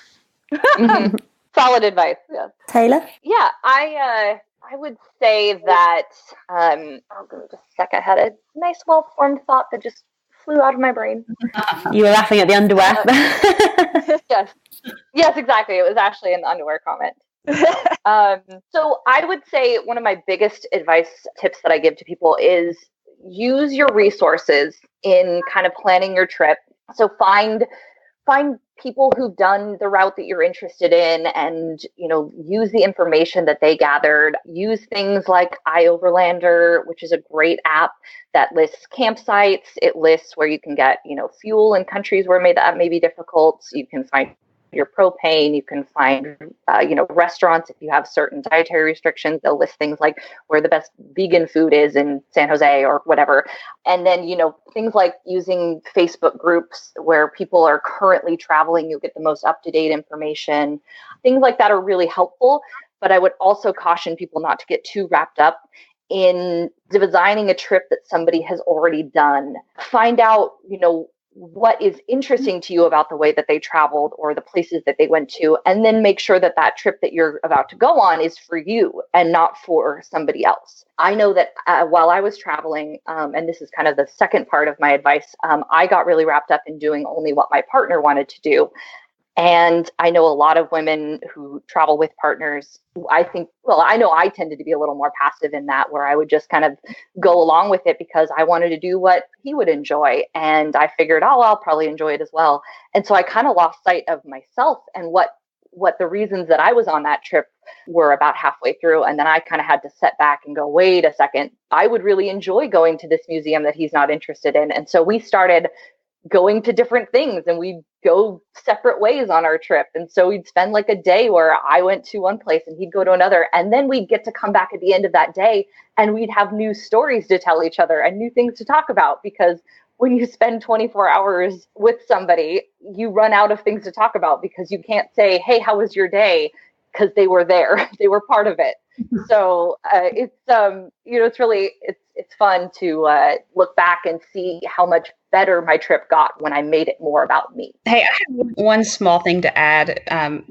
Solid advice. Yeah. Taylor? Yeah, I would say that I'll give it just a sec. I had a nice, well-formed thought that just flew out of my brain. You were laughing at the underwear. Yes, exactly. It was actually an underwear comment. So I would say one of my biggest advice tips that I give to people is use your resources in kind of planning your trip. So find people who've done the route that you're interested in, and use the information that they gathered. Use things like iOverlander, which is a great app that lists campsites. It lists where you can get fuel in countries where that may be difficult. You can find your propane. You can find restaurants if you have certain dietary restrictions. They'll list things like where the best vegan food is in San Jose or whatever. And then things like using Facebook groups where people are currently traveling. You'll get the most up-to-date information. Things like that are really helpful. But I would also caution people not to get too wrapped up in designing a trip that somebody has already done. Find out what is interesting to you about the way that they traveled or the places that they went to, and then make sure that trip that you're about to go on is for you and not for somebody else. I know that while I was traveling, and this is kind of the second part of my advice, I got really wrapped up in doing only what my partner wanted to do. And I know a lot of women who travel with partners. I know I tended to be a little more passive in that, where I would just kind of go along with it because I wanted to do what he would enjoy. And I figured, I'll probably enjoy it as well. And so I kind of lost sight of myself and what the reasons that I was on that trip were about halfway through. And then I kind of had to set back and go, wait a second, I would really enjoy going to this museum that he's not interested in. And so we started going to different things, and we'd go separate ways on our trip. And so we'd spend like a day where I went to one place and he'd go to another. And then we'd get to come back at the end of that day and we'd have new stories to tell each other and new things to talk about, because when you spend 24 hours with somebody, you run out of things to talk about because you can't say, hey, how was your day? Because they were there, they were part of it. So it's fun to look back and see how much better my trip got when I made it more about me. Hey, I have one small thing to add.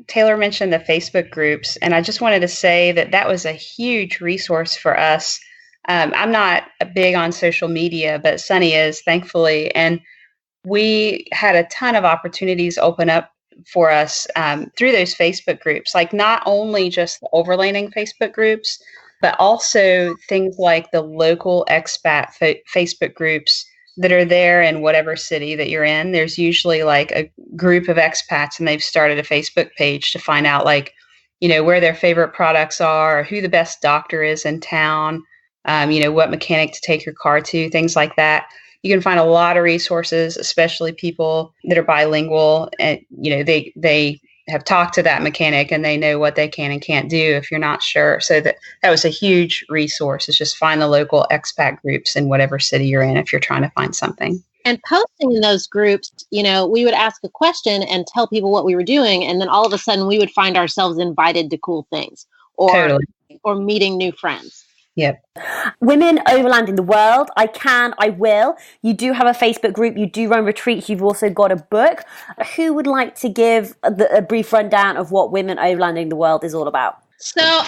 Taylor mentioned the Facebook groups, and I just wanted to say that was a huge resource for us. I'm not big on social media, but Sunny is, thankfully. And we had a ton of opportunities open up for us through those Facebook groups, like not only just the overlanding Facebook groups, but also things like the local expat Facebook groups that are there in whatever city that you're in. There's usually like a group of expats and they've started a Facebook page to find out like, where their favorite products are, or who the best doctor is in town, what mechanic to take your car to, things like that. You can find a lot of resources, especially people that are bilingual, and they have talked to that mechanic and they know what they can and can't do if you're not sure. So that was a huge resource. Is just find the local expat groups in whatever city you're in if you're trying to find something. And posting in those groups, we would ask a question and tell people what we were doing, and then all of a sudden we would find ourselves invited to cool things or meeting new friends. Yep. Women Overlanding the World. I will. You do have a Facebook group. You do run retreats. You've also got a book. Who would like to give a brief rundown of what Women Overlanding the World is all about? So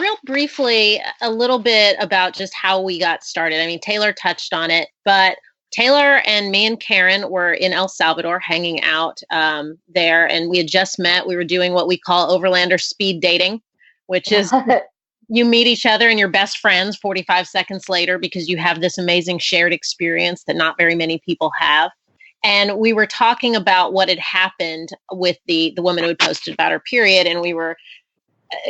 real briefly, a little bit about just how we got started. I mean, Taylor touched on it, but Taylor and me and Karen were in El Salvador hanging out there, and we had just met. We were doing what we call Overlander speed dating, which is you meet each other and you're best friends 45 seconds later because you have this amazing shared experience that not very many people have. And we were talking about what had happened with the woman who had posted about her period. And we were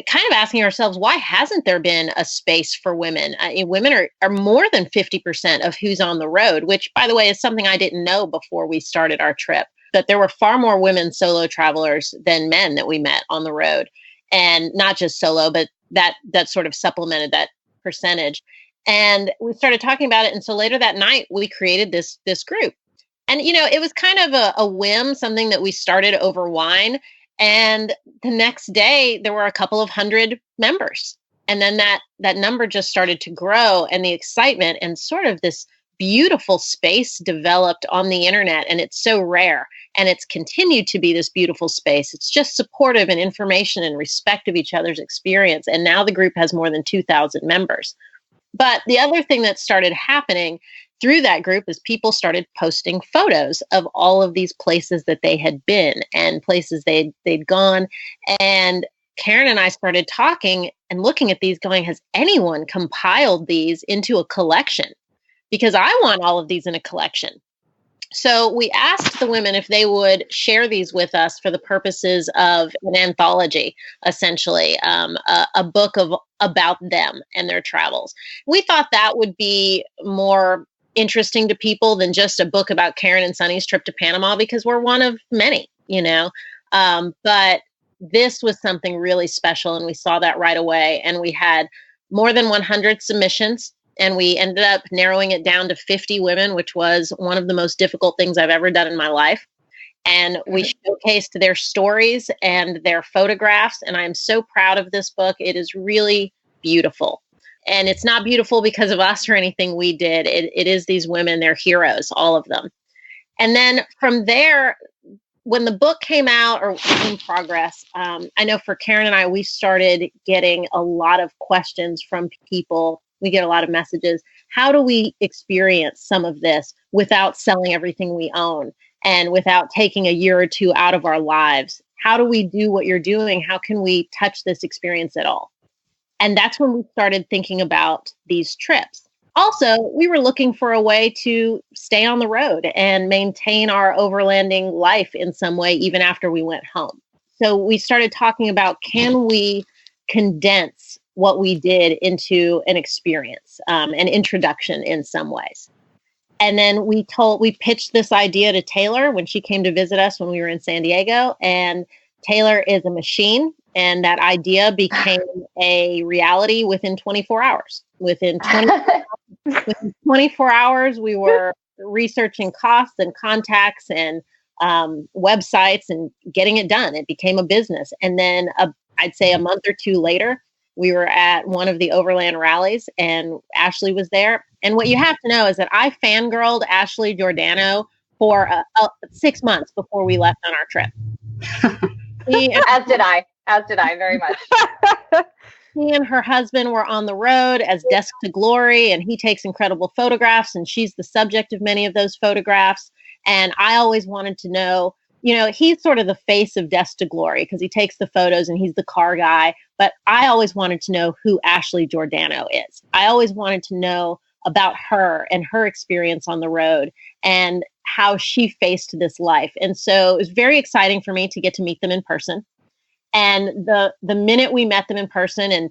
kind of asking ourselves, why hasn't there been a space for women? Women are more than 50% of who's on the road, which, by the way, is something I didn't know before we started our trip. That there were far more women solo travelers than men that we met on the road. And not just solo, but that sort of supplemented that percentage. And we started talking about it. And so later that night, we created this group. And, it was kind of a whim, something that we started over wine. And the next day, there were a couple of hundred members. And then that number just started to grow, and the excitement and sort of this beautiful space developed on the internet. And it's so rare. And it's continued to be this beautiful space. It's just supportive and information and respect of each other's experience. And now the group has more than 2,000 members. But the other thing that started happening through that group is people started posting photos of all of these places that they had been and places they'd gone. And Karen and I started talking and looking at these going, has anyone compiled these into a collection? Because I want all of these in a collection. So we asked the women if they would share these with us for the purposes of an anthology, essentially, a book about them and their travels. We thought that would be more interesting to people than just a book about Karen and Sunny's trip to Panama, because we're one of many, but this was something really special, and we saw that right away. And we had more than 100 submissions. And we ended up narrowing it down to 50 women, which was one of the most difficult things I've ever done in my life. And we showcased their stories and their photographs. And I'm so proud of this book. It is really beautiful. And it's not beautiful because of us or anything we did. It is these women, they're heroes, all of them. And then from there, when the book came out or in progress, I know for Karen and I, we started getting a lot of questions from people. We get a lot of messages. How do we experience some of this without selling everything we own and without taking a year or two out of our lives? How do we do what you're doing? How can we touch this experience at all? And that's when we started thinking about these trips. Also, we were looking for a way to stay on the road and maintain our overlanding life in some way, even after we went home. So we started talking about, can we condense what we did into an experience, an introduction in some ways. And then we pitched this idea to Taylor when she came to visit us when we were in San Diego. And Taylor is a machine. And that idea became a reality within 24 hours. Within 24 hours, we were researching costs and contacts and websites and getting it done. It became a business. And then I'd say a month or two later, we were at one of the Overland rallies and Ashley was there. And what you have to know is that I fangirled Ashley Giordano for 6 months before we left on our trip. As did I very much. She and her husband were on the road as Desk to Glory, and he takes incredible photographs, and she's the subject of many of those photographs. And I always wanted to know, he's sort of the face of Desk to Glory because he takes the photos and he's the car guy. But I always wanted to know who Ashley Giordano is. I always wanted to know about her and her experience on the road and how she faced this life. And so it was very exciting for me to get to meet them in person. And the minute we met them in person and,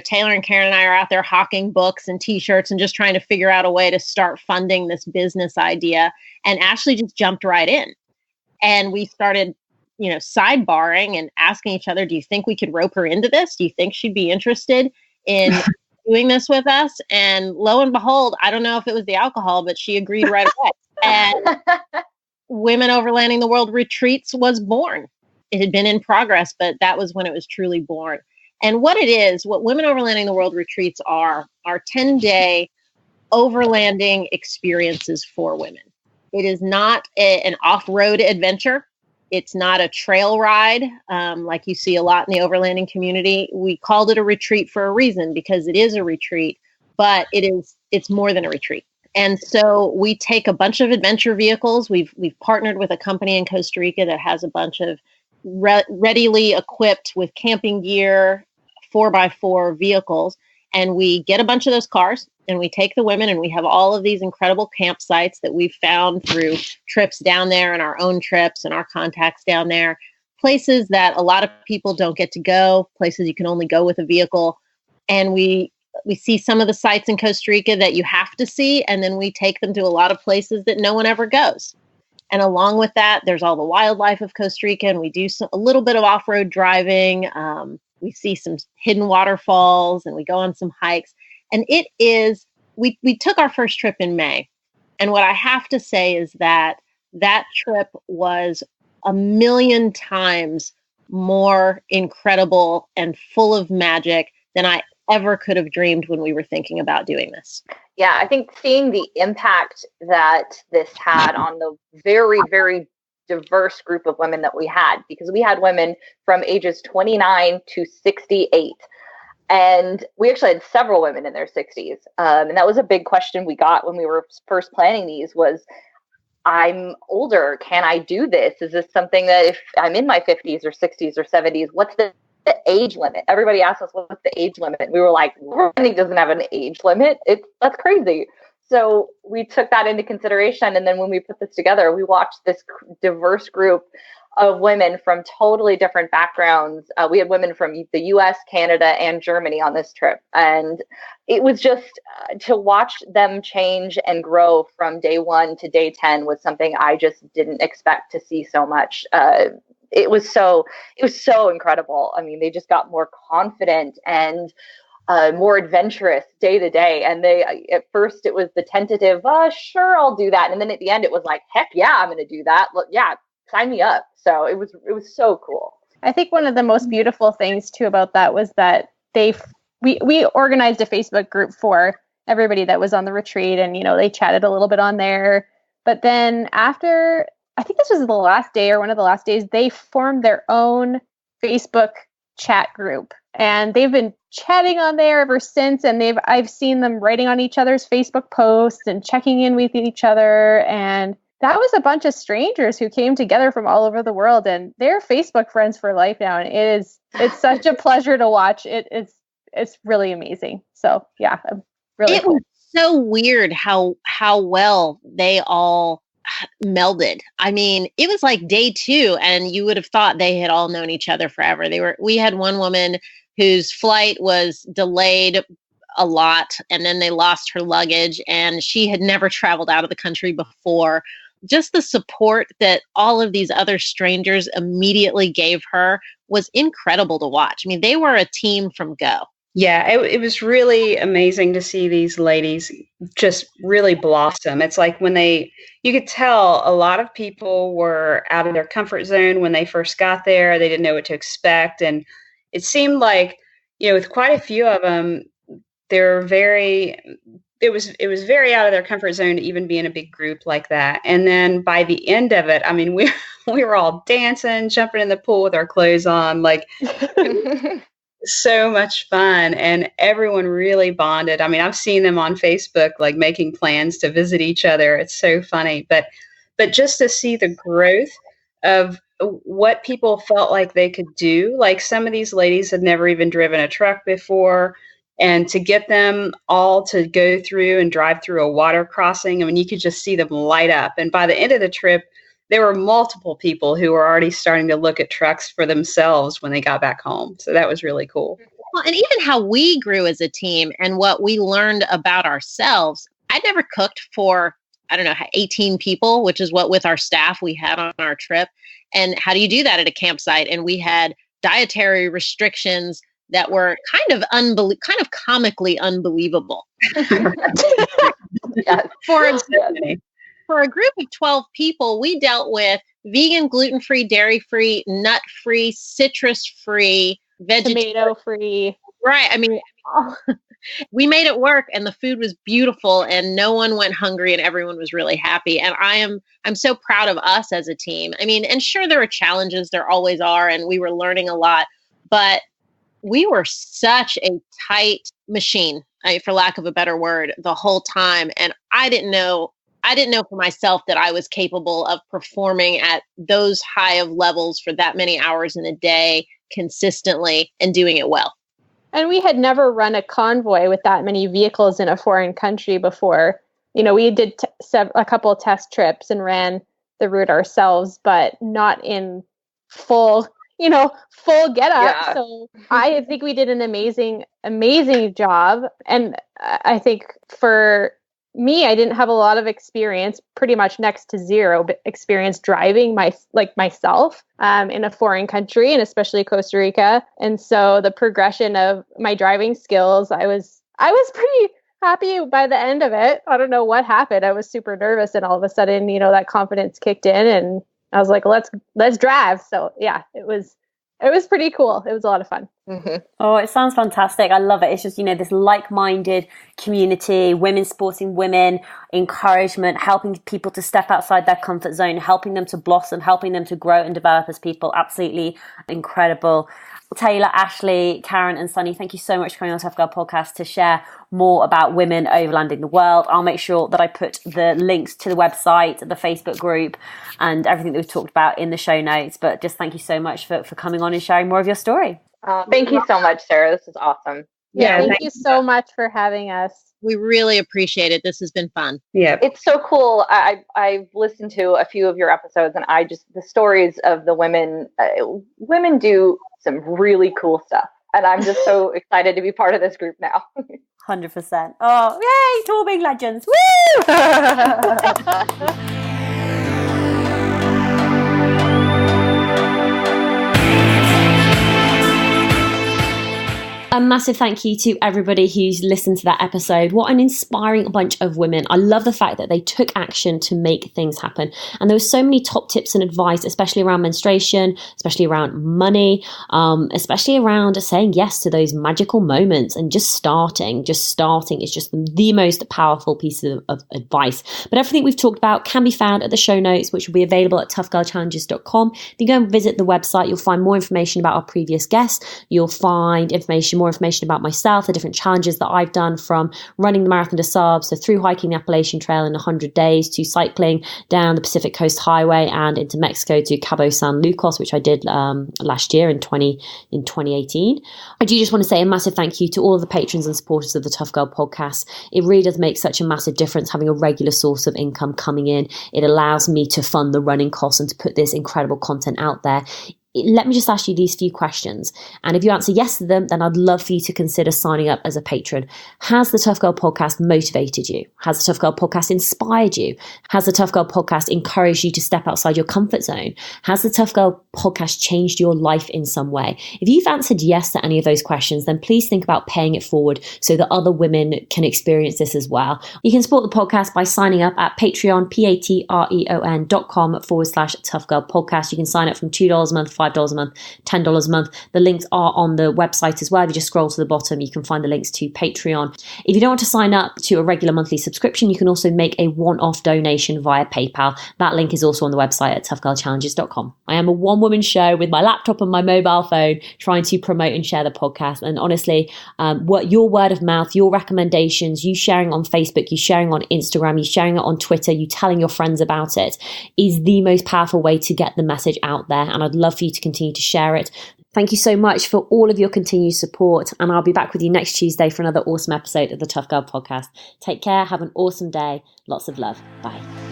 Taylor and Karen and I are out there hawking books and t-shirts and just trying to figure out a way to start funding this business idea. And Ashley just jumped right in. And we started, sidebarring and asking each other, do you think we could rope her into this? Do you think she'd be interested in doing this with us? And lo and behold, I don't know if it was the alcohol, but she agreed right away. And Women Overlanding the World Retreats was born. It had been in progress, but that was when it was truly born. And what Women Overlanding the World Retreats are 10-day overlanding experiences for women. It is not an off-road adventure. It's not a trail ride like you see a lot in the overlanding community. We called it a retreat for a reason because it is a retreat, but it's more than a retreat. And so we take a bunch of adventure vehicles. We've partnered with a company in Costa Rica that has a bunch of readily equipped with camping gear, 4x4 vehicles. And we get a bunch of those cars and we take the women and we have all of these incredible campsites that we've found through trips down there and our own trips and our contacts down there, places that a lot of people don't get to go, places you can only go with a vehicle. And we see some of the sites in Costa Rica that you have to see. And then we take them to a lot of places that no one ever goes. And along with that, there's all the wildlife of Costa Rica, and we do a little bit of off-road driving. We see some hidden waterfalls, and we go on some hikes. And it is, we took our first trip in May. And what I have to say is that trip was 1,000,000 times more incredible and full of magic than I ever could have dreamed when we were thinking about doing this. Yeah, I think seeing the impact that this had on the very, very diverse group of women that we had, because we had women from ages 29 to 68. And we actually had several women in their 60s. And that was a big question we got when we were first planning these was, I'm older. Can I do this? Is this something that if I'm in my 50s or 60s or 70s, what's the age limit? Everybody asked us what's the age limit. We were like, running doesn't have an age limit. That's crazy. So we took that into consideration. And then when we put this together, we watched this diverse group of women from totally different backgrounds. We had women from the US, Canada, and Germany on this trip. And it was just to watch them change and grow from day 1 to day 10 was something I just didn't expect to see so much. It was so incredible. I mean, they just got more confident and more adventurous day to day. And at first it was the tentative, sure, I'll do that. And then at the end it was like, heck yeah, I'm going to do that. Look, yeah, sign me up. So it was so cool. I think one of the most beautiful things too about that was that we organized a Facebook group for everybody that was on the retreat, and they chatted a little bit on there. But then after, I think this was the last day or one of the last days, they formed their own Facebook chat group, and they've been chatting on there ever since. And I've seen them writing on each other's Facebook posts and checking in with each other. And that was a bunch of strangers who came together from all over the world, and they're Facebook friends for life now. And it's such a pleasure to watch. It's really amazing. So yeah, really. It was so weird how well they all melded. I mean, it was like day 2, and you would have thought they had all known each other forever. We had one woman whose flight was delayed a lot, and then they lost her luggage, and she had never traveled out of the country before. Just the support that all of these other strangers immediately gave her was incredible to watch. I mean, they were a team from go. Yeah, it was really amazing to see these ladies just really blossom. It's like you could tell a lot of people were out of their comfort zone when they first got there. They didn't know what to expect. And it seemed like, with quite a few of them, it was very out of their comfort zone to even be in a big group like that. And then by the end of it, I mean, we were all dancing, jumping in the pool with our clothes on, like so much fun, and everyone really bonded. I mean, I've seen them on Facebook, like making plans to visit each other. It's so funny, but just to see the growth of what people felt like they could do. Like some of these ladies had never even driven a truck before, and to get them all to go through and drive through a water crossing, I mean, you could just see them light up. And by the end of the trip, there were multiple people who were already starting to look at trucks for themselves when they got back home. So that was really cool. Well, and even how we grew as a team and what we learned about ourselves. I'd never cooked for, 18 people, which is what with our staff we had on our trip. And how do you do that at a campsite? And we had dietary restrictions that were kind of comically unbelievable. Yes. For a group of 12 people, we dealt with vegan, gluten-free, dairy-free, nut-free, citrus-free, tomato-free. Right. I mean, we made it work, and the food was beautiful, and no one went hungry, and everyone was really happy. And I'm so proud of us as a team. I mean, and sure, there were challenges, there always are, and we were learning a lot, but we were such a tight machine, for lack of a better word, the whole time. And I didn't know for myself that I was capable of performing at those high of levels for that many hours in a day consistently and doing it well. And we had never run a convoy with that many vehicles in a foreign country before. We did a couple of test trips and ran the route ourselves, but not in full get up. Yeah. So I think we did an amazing, amazing job. And I think for me, I didn't have a lot of experience, pretty much next to zero experience driving myself in a foreign country, and especially Costa Rica. And so the progression of my driving skills, I was pretty happy by the end of it. I don't know what happened. I was super nervous, and all of a sudden, that confidence kicked in, and I was like, let's drive. So yeah, it was pretty cool. It was a lot of fun. Mm-hmm. Oh, it sounds fantastic. I love it. It's just, this like-minded community, women supporting women, encouragement, helping people to step outside their comfort zone, helping them to blossom, helping them to grow and develop as people. Absolutely incredible. Taylor, Ashley, Karen, and Sunny, thank you so much for coming on Tough Girl Podcast to share more about women overlanding the world. I'll make sure that I put the links to the website, the Facebook group, and everything that we've talked about in the show notes. But just thank you so much for coming on and sharing more of your story. Thank you so much, Sarah. This is awesome. Yeah, thank you so much for having us. We really appreciate it. This has been fun. Yeah, it's so cool. I've listened to a few of your episodes, and the stories of the women. Women do some really cool stuff, and I'm just so excited to be part of this group now. 100%. Oh, yay! Tall big legends. Woo! A massive thank you to everybody who's listened to that episode. What an inspiring bunch of women. I love the fact that they took action to make things happen. And there were so many top tips and advice, especially around menstruation, especially around money, especially around saying yes to those magical moments and just starting. Just starting is just the most powerful piece of advice. But everything we've talked about can be found at the show notes, which will be available at toughgirlchallenges.com. If you go and visit the website, you'll find more information about our previous guests. You'll find more information about myself, the different challenges that I've done, from running the Marathon des Sables, so through hiking the Appalachian Trail in 100 days, to cycling down the Pacific Coast Highway and into Mexico to Cabo San Lucas, which I did last year in 2018. I do just want to say a massive thank you to all of the patrons and supporters of the Tough Girl podcast. It really does make such a massive difference having a regular source of income coming in. It allows me to fund the running costs and to put this incredible content out there. let me just ask you these few questions. And if you answer yes to them, then I'd love for you to consider signing up as a patron. Has the Tough Girl podcast motivated you? Has the Tough Girl podcast inspired you? Has the Tough Girl podcast encouraged you to step outside your comfort zone? Has the Tough Girl podcast changed your life in some way? If you've answered yes to any of those questions, then please think about paying it forward so that other women can experience this as well. You can support the podcast by signing up at Patreon, patreon.com/Tough Girl Podcast. You can sign up from $2 a month, $5 a month, $10 a month. The links are on the website as well. If you just scroll to the bottom, you can find the links to Patreon. If you don't want to sign up to a regular monthly subscription, you can also make a one-off donation via PayPal. That link is also on the website at toughgirlchallenges.com. I am a one-woman show with my laptop and my mobile phone trying to promote and share the podcast. And honestly, what your word of mouth, your recommendations, you sharing on Facebook, you sharing on Instagram, you sharing it on Twitter, you telling your friends about it is the most powerful way to get the message out there. And I'd love for you to continue to share it. Thank you so much for all of your continued support. And I'll be back with you next Tuesday for another awesome episode of the Tough Girl Podcast. Take care. Have an awesome day. Lots of love. Bye.